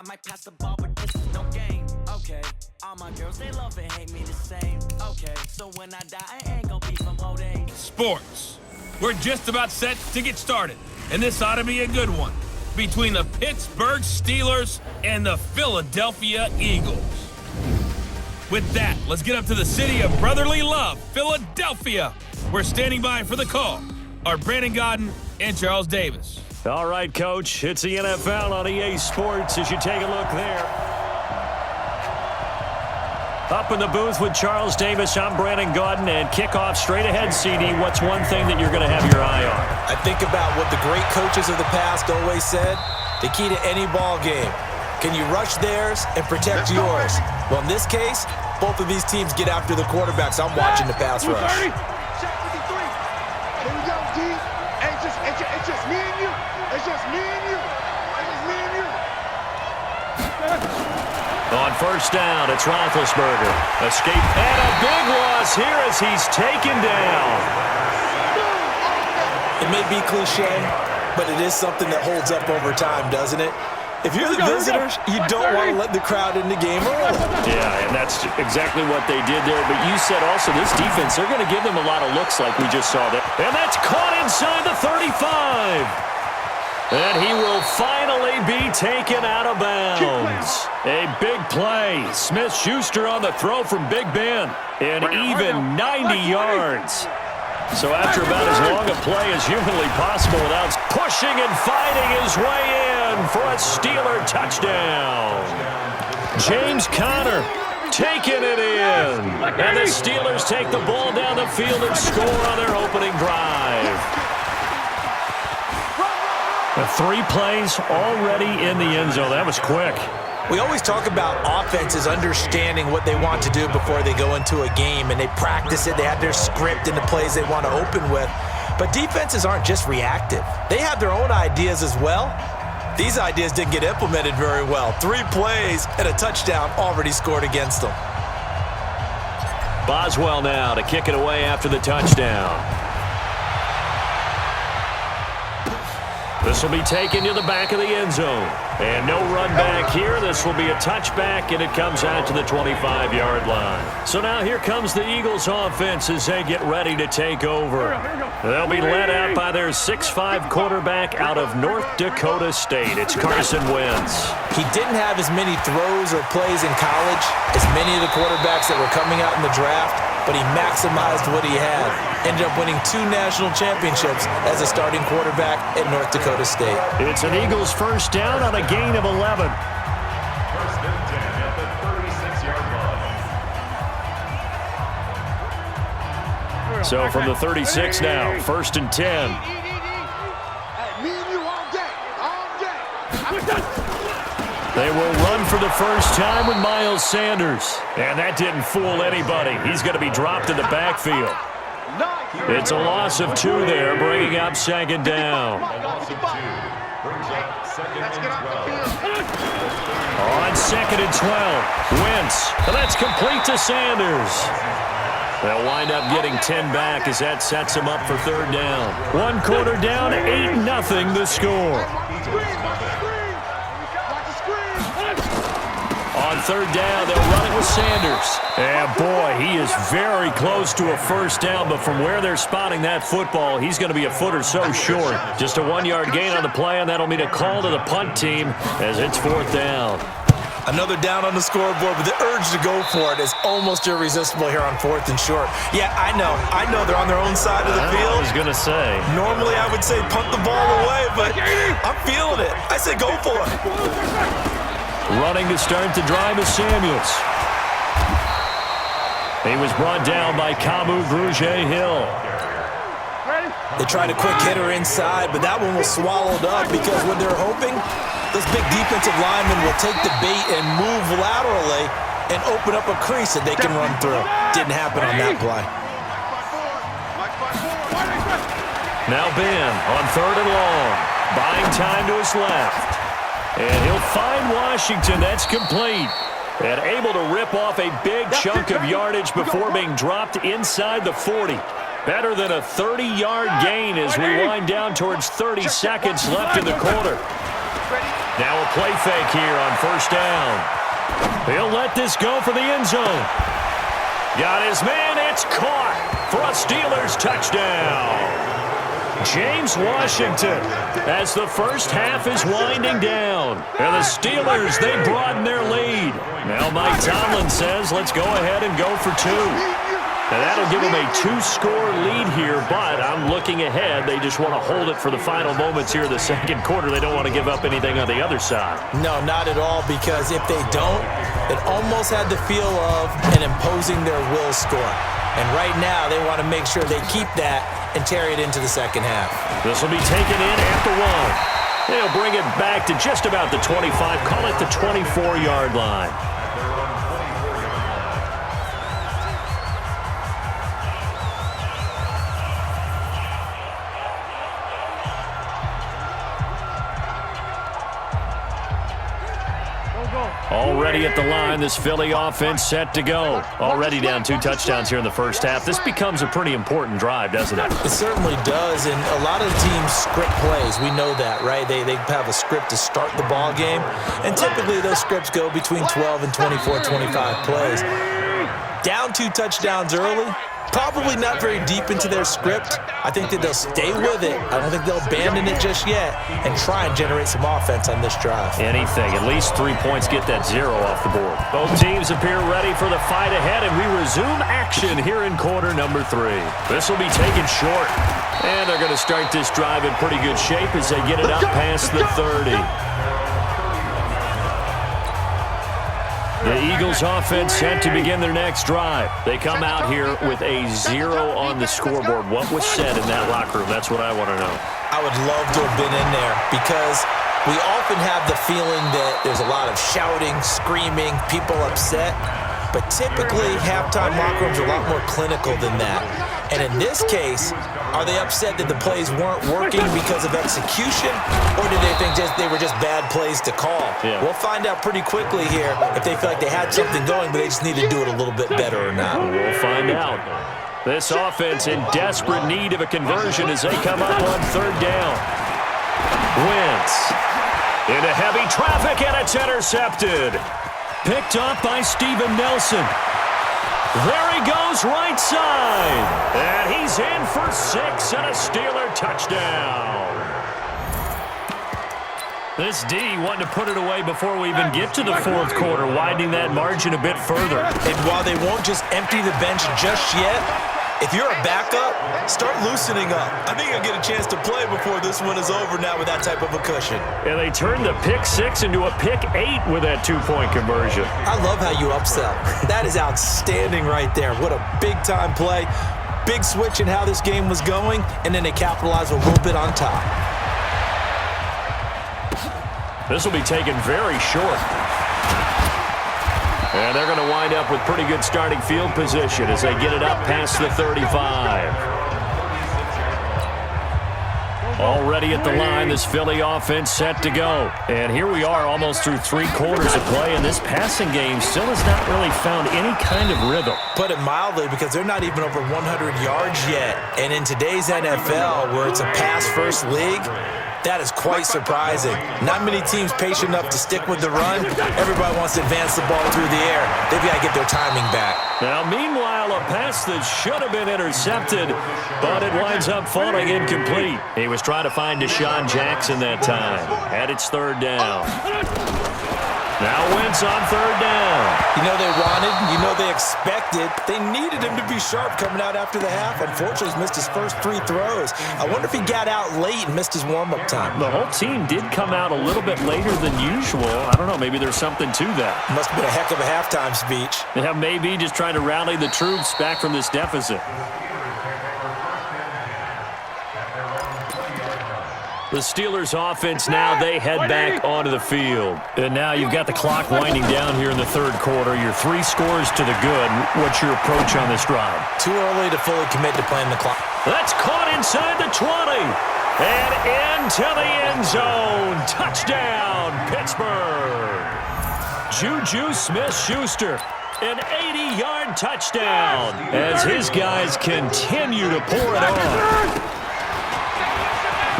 I might pass the ball, but this is no game. Okay, all my girls, they love and hate me the same. Okay, so when I die, I ain't gonna be from old age. Sports. We're just about set to get started, and this ought to be a good one between the Pittsburgh Steelers and the Philadelphia Eagles. With that, let's get up to the city of brotherly love, Philadelphia. We're standing by for the call are Brandon Godden and Charles Davis. All right, Coach, it's the NFL on EA Sports as you take a look there. Up in the booth with Charles Davis, I'm Brandon Godden, and kickoff straight ahead, CD. What's one thing that you're going to have your eye on? I think about what the great coaches of the past always said. The key to any ball game. Can you rush theirs and protect yours? Well, in this case, both of these teams get after the quarterbacks. I'm watching the pass rush. Shot 53. Here we go, D. Hey, it's just me and you. It's just me and you. It's just me and you. On first down, it's Roethlisberger. Escape and a big loss here as he's taken down. It may be cliche, but it is something that holds up over time, doesn't it? If you're the visitors, you don't want to let the crowd in the game early. Yeah, and that's exactly what they did there. But you said also this defense, they're going to give them a lot of looks like we just saw there. And that's caught inside the 35. And he will finally be taken out of bounds. A big play. Smith-Schuster on the throw from Big Ben. And even 90 yards. So after about as long a play as humanly possible without pushing and fighting his way in for a Steeler touchdown. James Conner taking it in. And the Steelers take the ball down the field and score on their opening drive. The 3 plays already in the end zone. That was quick. We always talk about offenses understanding what they want to do before they go into a game, and they practice it. They have their script and the plays they want to open with. But defenses aren't just reactive. They have their own ideas as well. These ideas didn't get implemented very well. 3 plays and a touchdown already scored against them. Boswell now to kick it away after the touchdown. This will be taken to the back of the end zone. And no run back here. This will be a touchback, and it comes out to the 25-yard line. So now here comes the Eagles offense as they get ready to take over. They'll be led out by their 6'5 quarterback out of North Dakota State. It's Carson Wentz. He didn't have as many throws or plays in college as many of the quarterbacks that were coming out in the draft, but he maximized what he had. Ended up winning 2 national championships as a starting quarterback at North Dakota State. It's an Eagles first down on a gain of 11. First and 10 at the 36-yard line. So from the 36 now, first and 10. Hey, me and you all day. All day. They will run for the first time with Miles Sanders. And that didn't fool anybody. He's going to be dropped in the backfield. It's a loss of 2 there, bringing up second down. Loss of 2 brings up second and 12. On second and 12, Wentz. And that's complete to Sanders. They'll wind up getting 10 back as that sets them up for third down. 1 quarter down, 8-0 the score. On third down, they'll run it with Sanders. And boy, he is very close to a first down, but from where they're spotting that football, he's going to be a foot or so short. Just a 1-yard gain on the play, and that'll mean a call to the punt team as it's fourth down. Another down on the scoreboard, but the urge to go for it is almost irresistible here on 4th and short. Yeah, I know they're on their own side of the field. I was going to say. Normally I would say punt the ball away, but I'm feeling it. I say go for it. Running to start the drive is Samuels. He was brought down by Kamu Grugier-Hill. They tried a quick hitter inside, but that one was swallowed up because when they're hoping, those big defensive linemen will take the bait and move laterally and open up a crease that they can run through. Didn't happen on that play. Now Ben on third and long. Buying time to his left. And he'll find Washington. That's complete. And able to rip off a big chunk of yardage before being dropped inside the 40. Better than a 30-yard gain as we wind down towards 30 seconds left in the quarter. Now a play fake here on first down. He'll let this go for the end zone. Got his man. It's caught for a Steelers touchdown. James Washington, as the first half is winding down. And the Steelers, they broaden their lead. Now Mike Tomlin says, let's go ahead and go for two. And that'll give them a two-score lead here, but I'm looking ahead. They just want to hold it for the final moments here in the second quarter. They don't want to give up anything on the other side. No, not at all, because if they don't, it almost had the feel of an imposing their will score. And right now, they want to make sure they keep that and carry it into the second half. This will be taken in at the 1. They'll bring it back to just about the 25, call it the 24-yard line. Already at the line, this Philly offense set to go. Already down 2 touchdowns here in the first half. This becomes a pretty important drive, doesn't it? It certainly does, and a lot of teams script plays. We know that, right? They have a script to start the ball game, and typically those scripts go between 12 and 24, 25 plays. Down 2 touchdowns early, probably not very deep into their script. I think that they'll stay with it. I don't think they'll abandon it just yet and try and generate some offense on this drive. Anything. At least 3 points, get that 0 off the board. Both teams appear ready for the fight ahead, and we resume action here in quarter number 3. This will be taken short. And they're going to start this drive in pretty good shape as they get it up past the 30. The Eagles offense set to begin their next drive. They come out here with a 0 on the scoreboard. What was said in that locker room? That's what I want to know. I would love to have been in there because we often have the feeling that there's a lot of shouting, screaming, people upset. But typically, halftime locker rooms are a lot more clinical than that. And in this case, are they upset that the plays weren't working because of execution, or do they think they were just bad plays to call? Yeah. We'll find out pretty quickly here if they feel like they had something going, but they just need to do it a little bit better or not. We'll find out. This offense in desperate need of a conversion as they come up on third down. Wentz into heavy traffic, and it's intercepted. Picked up by Steven Nelson. There he goes, right side. And he's in for 6 and a Steeler touchdown. This D wanting to put it away before we even get to the fourth quarter, widening that margin a bit further. And while they won't just empty the bench just yet, if you're a backup, start loosening up. I think you'll get a chance to play before this one is over now with that type of a cushion. And they turned the pick 6 into a pick 8 with that 2-point conversion. I love how you upsell. That is outstanding right there. What a big-time play. Big switch in how this game was going, and then they capitalize a little bit on top. This will be taken very short. And they're going to wind up with pretty good starting field position as they get it up past the 35. Already at the line, this Philly offense set to go. And here we are almost through 3 quarters of play, and this passing game still has not really found any kind of rhythm. Put it mildly, because they're not even over 100 yards yet. And in today's NFL, where it's a pass-first league, that is quite surprising. Not many teams patient enough to stick with the run. Everybody wants to advance the ball through the air. They've got to get their timing back. Now, meanwhile, a pass that should have been intercepted, but it winds up falling incomplete. He was trying to find Deshaun Jackson that time. Had its third down. Now Wentz on third down. You know they wanted, you know they expected. They needed him to be sharp coming out after the half. Unfortunately, he's missed his first 3 throws. I wonder if he got out late and missed his warm-up time. The whole team did come out a little bit later than usual. I don't know, maybe there's something to that. Must have been a heck of a halftime speech. Yeah, maybe just trying to rally the troops back from this deficit. The Steelers offense now, they head back onto the field. And now you've got the clock winding down here in the third quarter. Your 3 scores to the good. What's your approach on this drive? Too early to fully commit to playing the clock. That's caught inside the 20. And into the end zone. Touchdown, Pittsburgh. Juju Smith-Schuster. An 80-yard touchdown as his guys continue to pour it on.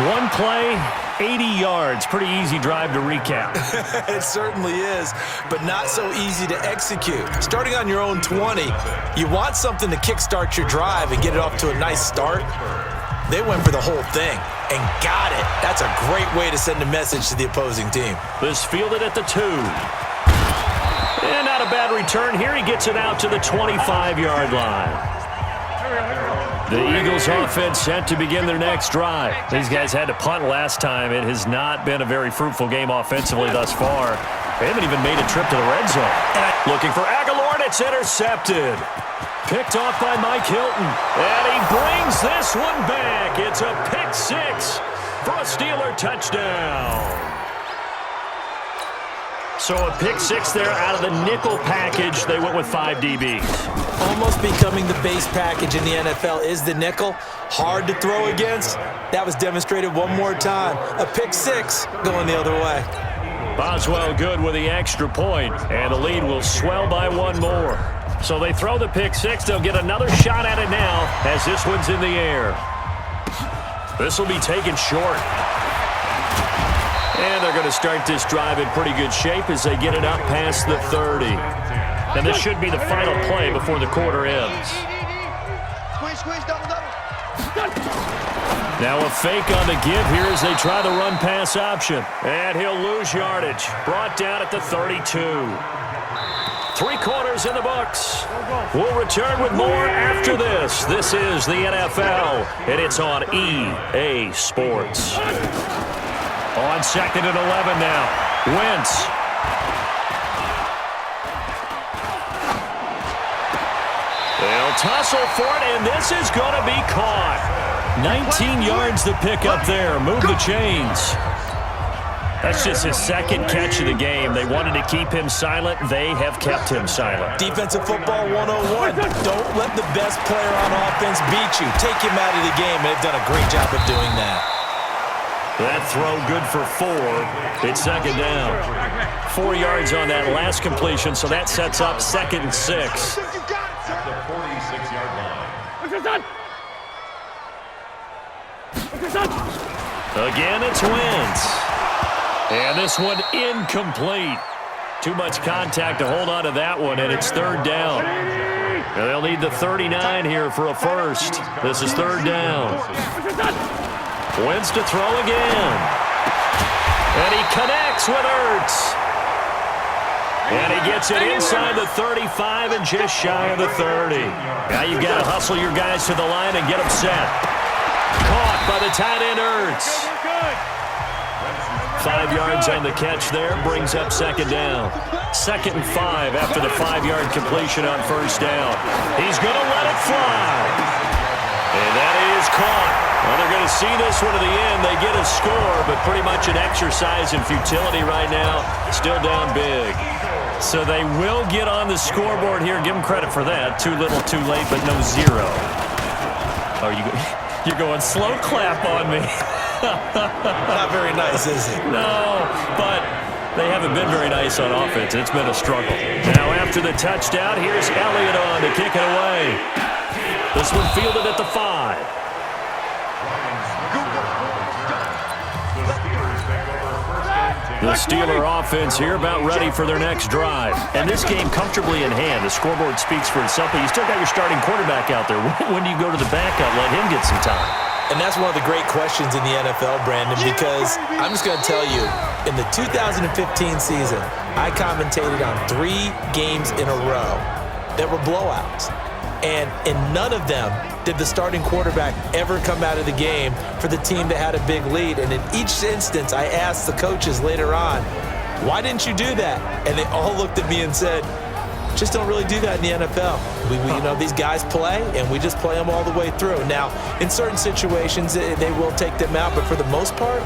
One play, 80 yards. Pretty easy drive to recap. It certainly is, but not so easy to execute. Starting on your own 20, you want something to kickstart your drive and get it off to a nice start. They went for the whole thing and got it. That's a great way to send a message to the opposing team. This fielded at the 2. And not a bad return here. He gets it out to the 25-yard line. The Eagles offense set to begin their next drive. These guys had to punt last time. It has not been a very fruitful game offensively thus far. They haven't even made a trip to the red zone. Looking for Aguilar, and it's intercepted. Picked off by Mike Hilton. And he brings this one back. It's a pick 6 for a Steeler touchdown. So a pick 6 there out of the nickel package. They went with 5 DBs. Almost becoming the base package in the NFL is the nickel. Hard to throw against. That was demonstrated one more time. A pick 6 going the other way. Boswell good with the extra point, and the lead will swell by one more. So they throw the pick 6. They'll get another shot at it now as this one's in the air. This will be taken short. And they're going to start this drive in pretty good shape as they get it up past the 30. And this should be the final play before the quarter ends. Now a fake on the give here as they try the run-pass option. And he'll lose yardage. Brought down at the 32. 3 quarters in the books. We'll return with more after this. This is the NFL, and it's on EA Sports. On 2nd and 11 now. Wentz. They'll tussle for it, and this is going to be caught. 19 yards to pick up there. Move the chains. That's just his second catch of the game. They wanted to keep him silent. They have kept him silent. Defensive football 101. Don't let the best player on offense beat you. Take him out of the game, and they've done a great job of doing that. That throw good for 4. It's 2nd down. 4 yards on that last completion, so that sets up 2nd and 6. At the 46-yard line. Again, it's Wentz. And this one incomplete. Too much contact to hold on to that one, and it's 3rd down. And they'll need the 39 here for a first. This is 3rd down. Wentz to throw again. And he connects with Ertz. And he gets it inside the 35 and just shy of the 30. Now you've got to hustle your guys to the line and get them set. Caught by the tight end Ertz. 5 yards on the catch there, brings up 2nd down. 2nd and 5 after the 5-yard completion on 1st down. He's going to let it fly. And that is caught. Well, they're going to see this one to the end. They get a score, but pretty much an exercise in futility right now. Still down big. So they will get on the scoreboard here. Give them credit for that. Too little, too late, but no 0. Oh, you're going slow clap on me. Not very nice, is it? No, but they haven't been very nice on offense. It's been a struggle. Now after the touchdown, here's Elliott on to kick it away. This one fielded at the 5. The Steeler offense here about ready for their next drive. And this game comfortably in hand. The scoreboard speaks for itself, but you still got your starting quarterback out there. When do you go to the backup? Let him get some time. And that's one of the great questions in the NFL, Brandon, because I'm just going to tell you, in the 2015 season, I commentated on 3 games in a row that were blowouts. And in none of them did the starting quarterback ever come out of the game for the team that had a big lead. And in each instance, I asked the coaches later on, why didn't you do that? And they all looked at me and said, just don't really do that in the NFL. You know, these guys play, and we just play them all the way through. Now, in certain situations, they will take them out, but for the most part,